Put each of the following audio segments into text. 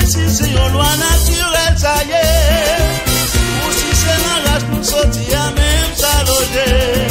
si c'est une loi naturelle, ça y est. Ou si c'est la race pour sortir à même ça loger.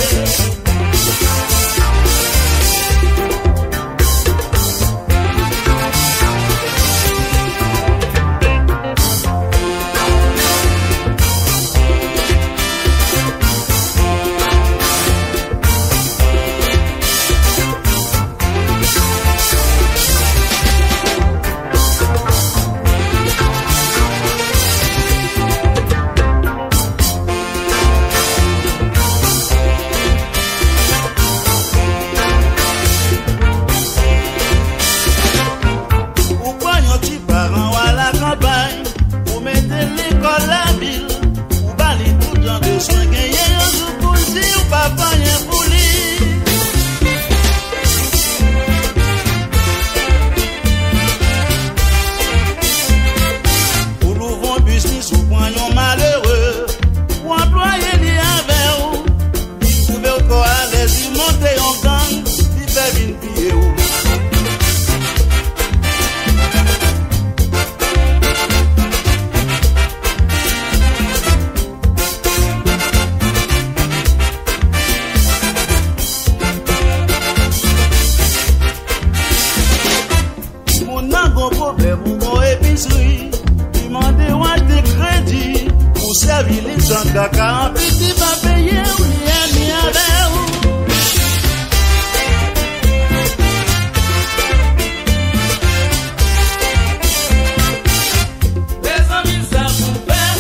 Des amis, ça vous fait,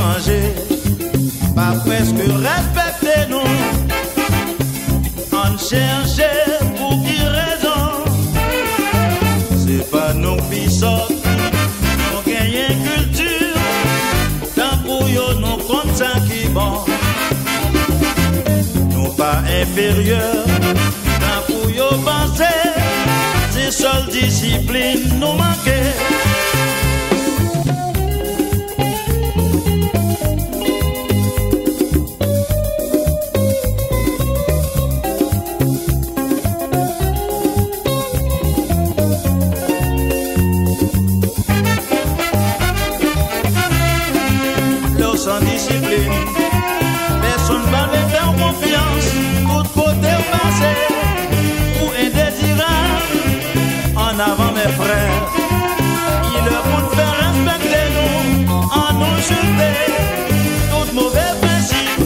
manger, pas presque respecter nous. On cherchait pour qui raison, c'est pas nous qui sortent, nous gagnons culture, tant pour yo nous compte ça qui bon. Nous pas inférieurs, tant pour yo penser, c'est seule discipline nous manquer. Sans discipline, personne ne va me faire confiance. Tout côté au passé, ou indésirable. En avant mes frères, il leur faut faire respecter nous, en nous jeter tout mauvais principe.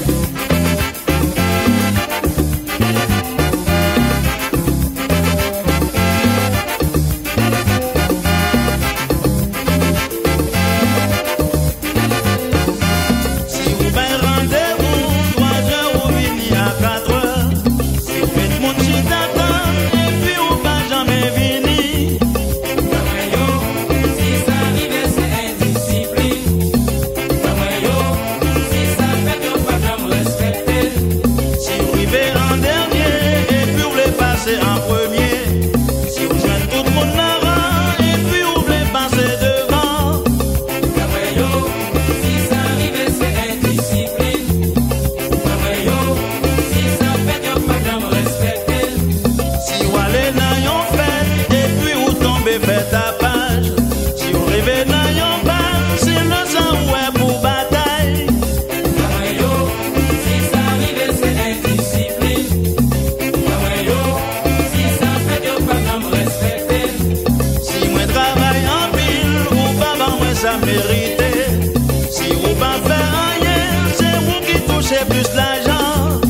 Si vous pas faire rien, c'est vous qui touchez plus l'argent.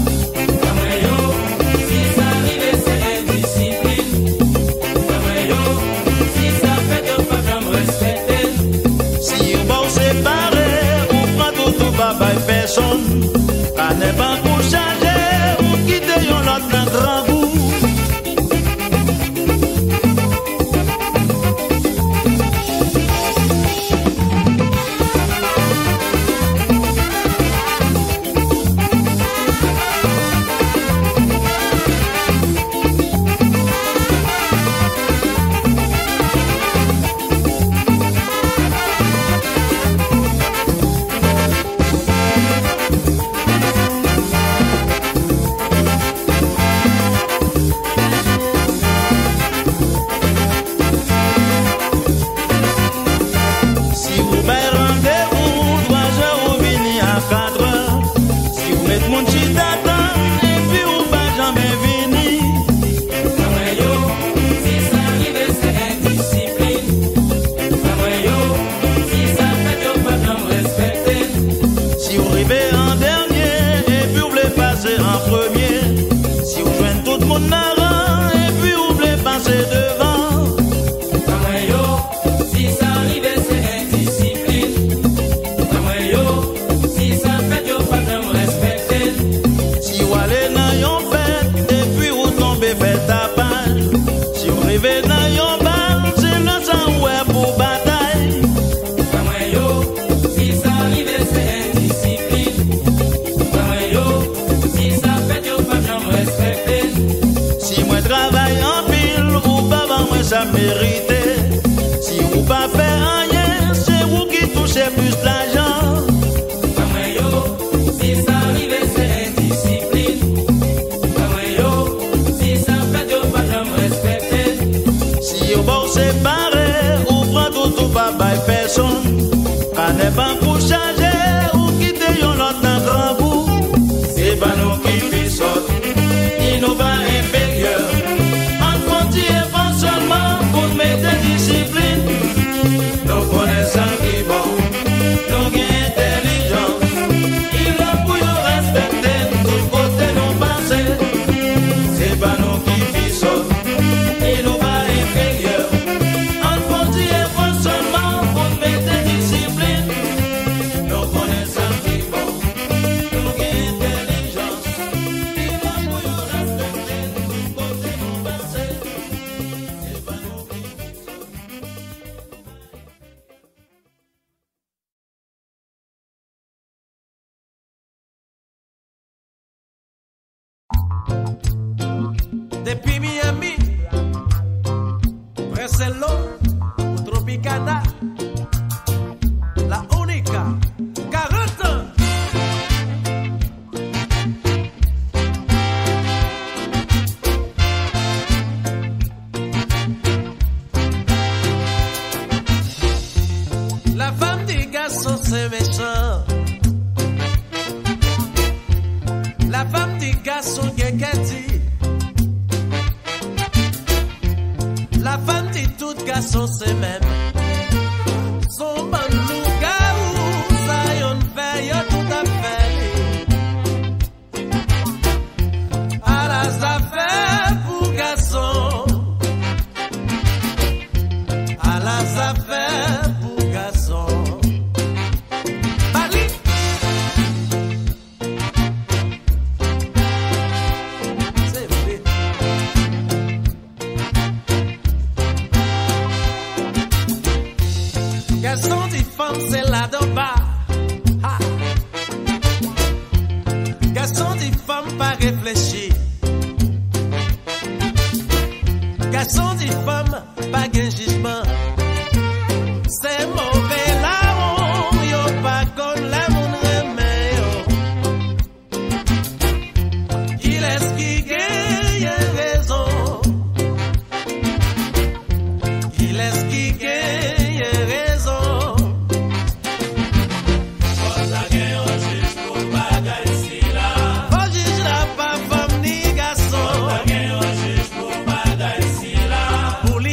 Si ça arrive, c'est indiscipline. Si ça fait de pas me respecter. Si vous vous séparez, vous prenez tout papa et personne. Pas n'est pas pour changer, vous quittez l'autre dans grand goût. Mérité. Si vous pas fait rien, c'est vous qui touchez plus l'argent. Si ça arrive, c'est indiscipline. Si ça fait de pas me respecter. Si vous vous séparez, vous prenez tout papa et personne. Pas n'est pas pour changer, ou quitter l'autre dans grand bout. C'est pas nous qui fissons, ni nous pas inférieurs. En frontière, pas seulement pour mettre discipline. Nous connaissons qui bon, nous gagnons intelligence. Il a pour nous respecter, tout côté nous passer. C'est pas nous qui fissons, ni nous pas inférieurs. En frontière, pas seulement pour mettre discipline. Depuis Miami, Brescello, Tropicana, la única, 40 ans. La femme des garçons c'est méchant. La femme des garçons guéguetti. La femme de tout garçon c'est même. Son bon loup-garou, ça yon fait, yon tout à fait. À las affaires pour garçon. À las affaires pour garçon. Bali. C'est vrai. Garçon des femmes, c'est là d'en bas. Ha. Garçon des femmes, pas réfléchir. Garçon des femmes, pas gain jugement. C'est mauvais là, yo pas comme la moun remet yo. Il est ce qui gagne raison. Il est ce qui gagne raison. Faut juge la pas femme ni garçon. Pour lui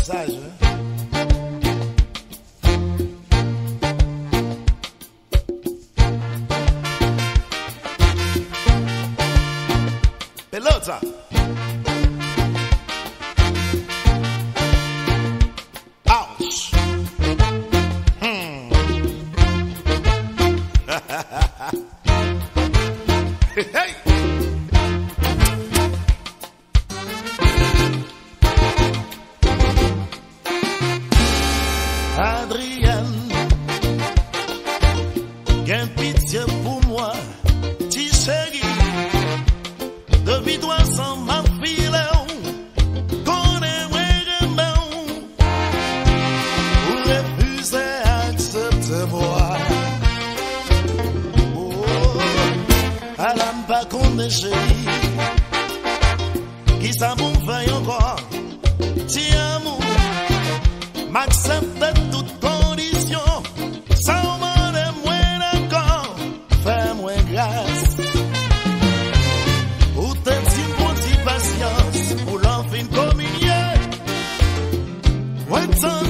Sage, hein? Pelota. Ouch. Hey. Adrienne, gain pitié pour moi, ti chéri. Depuis 300 ma fille, connais-moi remède, ou refuser accepte-moi. Oh, elle n'aime pas qu'on est chéri, qui ça vous fait encore, ti amour, m'accepte toutes conditions, sans m'en moins d'accord, fais-moi grâce. Pour l'enfin communier, Wetton,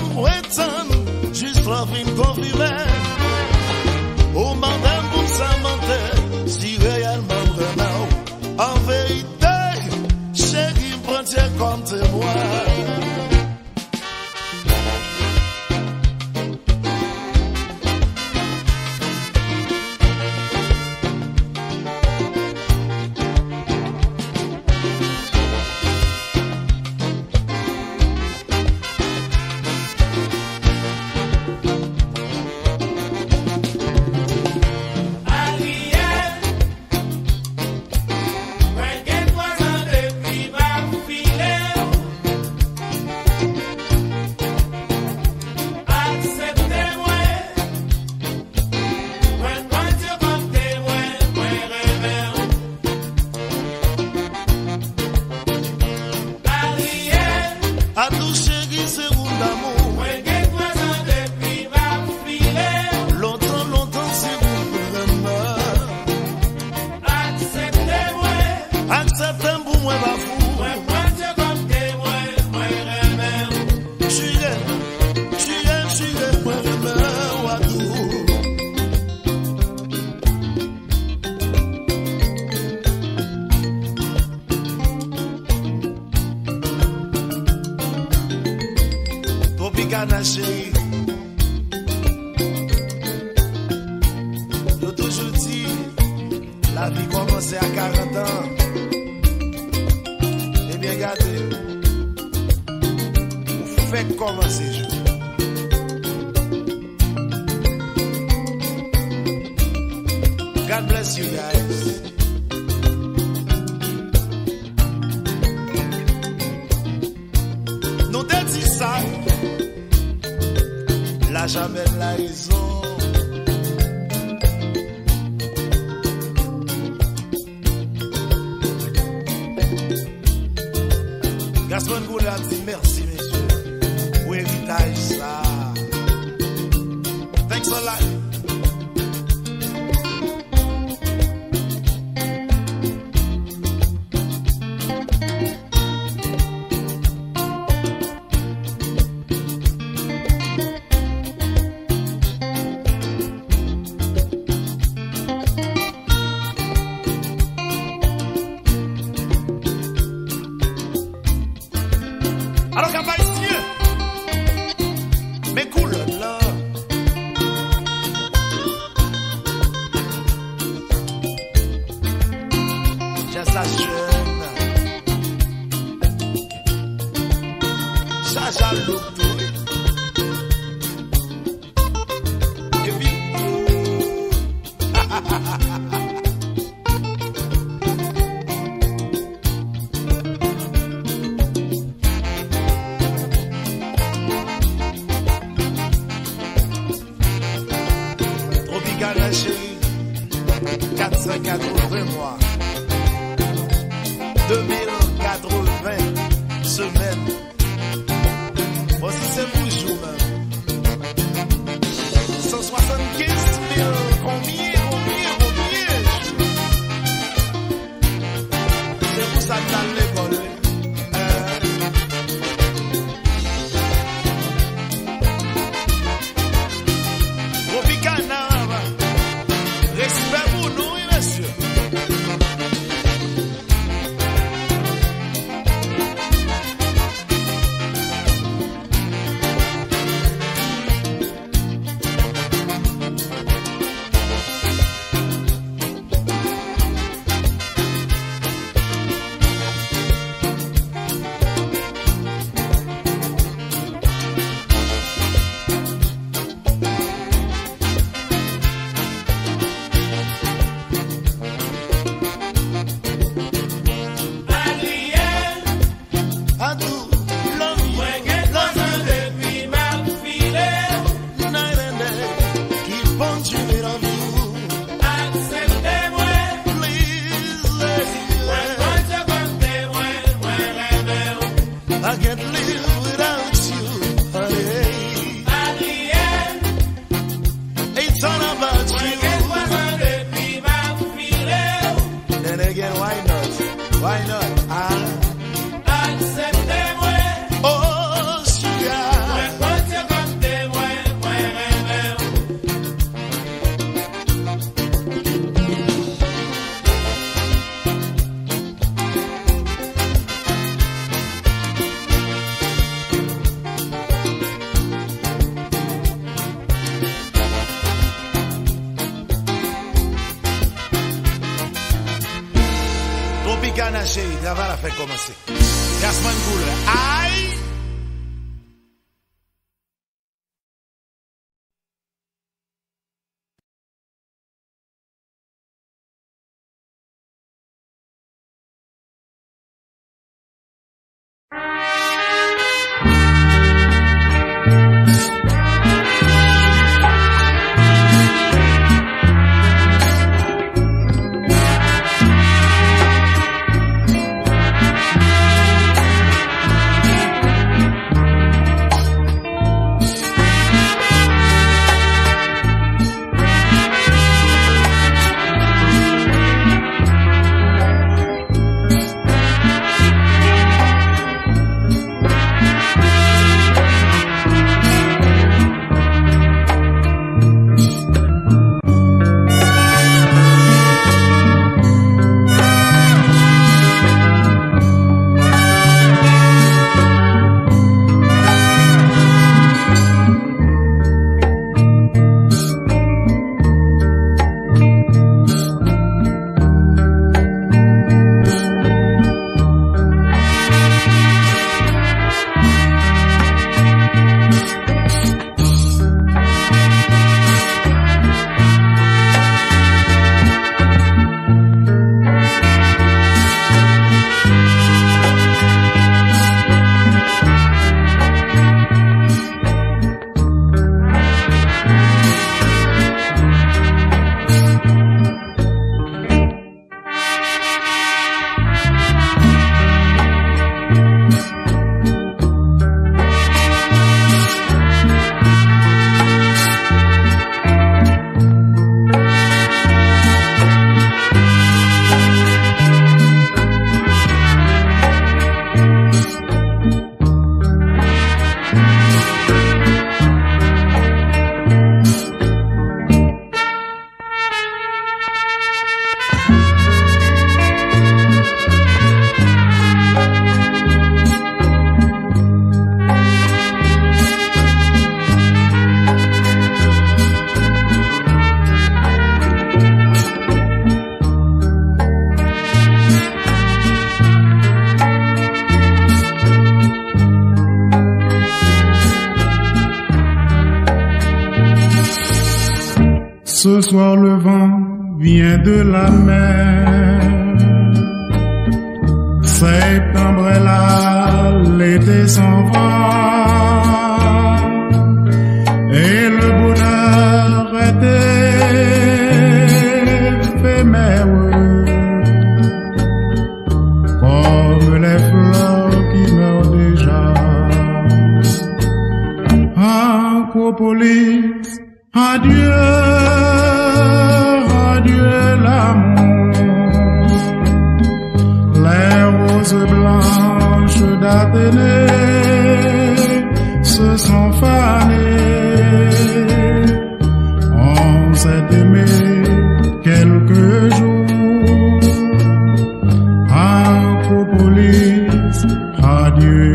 juste l'enfin confirmer. Au mandat pour s'inventer, si réellement vraiment, en vérité, chérie, prends-toi comme témoin. Chérie, j'ai toujours dit, la vie commençait à 40 ans. Eh bien, regardez, vous faites commencer. God bless you guys. Nous t'ai dit ça. La jamais la raison. Gaston Goulard a dit merci, messieurs, pour héritage ça. Thanks a lot. Alors qu'à pas ici, mais cool là. Just la jeune, Chacha Loutou. Et puis, Tropicana chérie, 480 mois, 2080 semaines. Voici c'est vous jour même. 175 000, combien? C'est vous ça dans l'école. Why not? Ah. Acceptez-moi, Oh, Sugar. moi compter comme témoin, moi rêveur. Tropicana, chérie, travail a fait commencer. Gasman Goule. Aïe! Ce soir le vent vient de la mer. Septembre est là, l'été s'en va. Et le bonheur est éphémère, comme les fleurs qui meurent déjà. Acropolis, adieu, adieu l'amour. Les roses blanches d'Athénée se sont fanées. On s'est aimé quelques jours. Acropolis, adieu.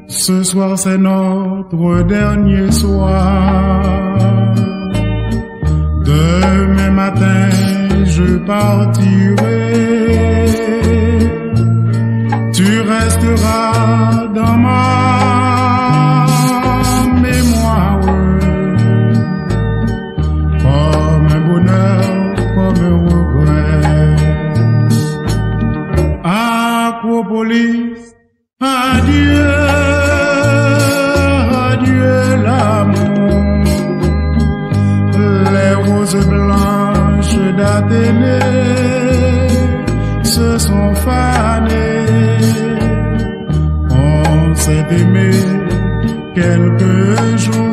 Ce soir c'est notre dernier soir. Demain matin je partirai. Tu resteras dans ma mémoire comme un bonheur, comme un regret. Acropolis, adieu. Blanches d'Athénée se sont fanées. On s'est aimé quelques jours.